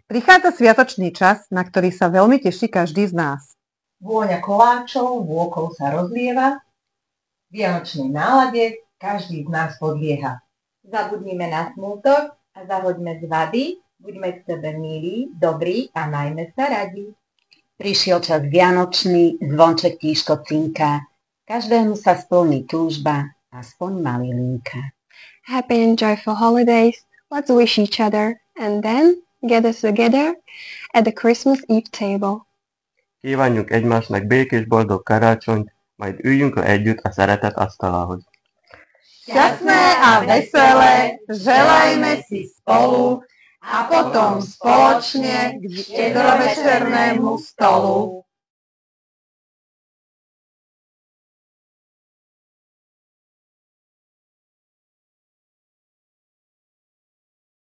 Prichádza sviatočný čas, na ktorý sa veľmi teší každý z nás. Vôňa koláčov vôkol sa rozlieva, vianočnej nálade každý z nás podlieha. Zabudnime na smútok a zahoďme z vady, buďme k sebe milí, dobrí a majme sa radi. Prišiel čas vianočný, zvonček tížko cinká, každému sa splní túžba, aspoň malilinka. Happy and joyful holidays, let's wish each other, and then get us together at the Christmas Eve table. Kívánjunk egymásnak békés boldog karácsonyt, majd üljünk le együtt a szeretet asztalához. Šťastné a veselé želajme si spolu a potom spoločne k štedrovečernému stolu.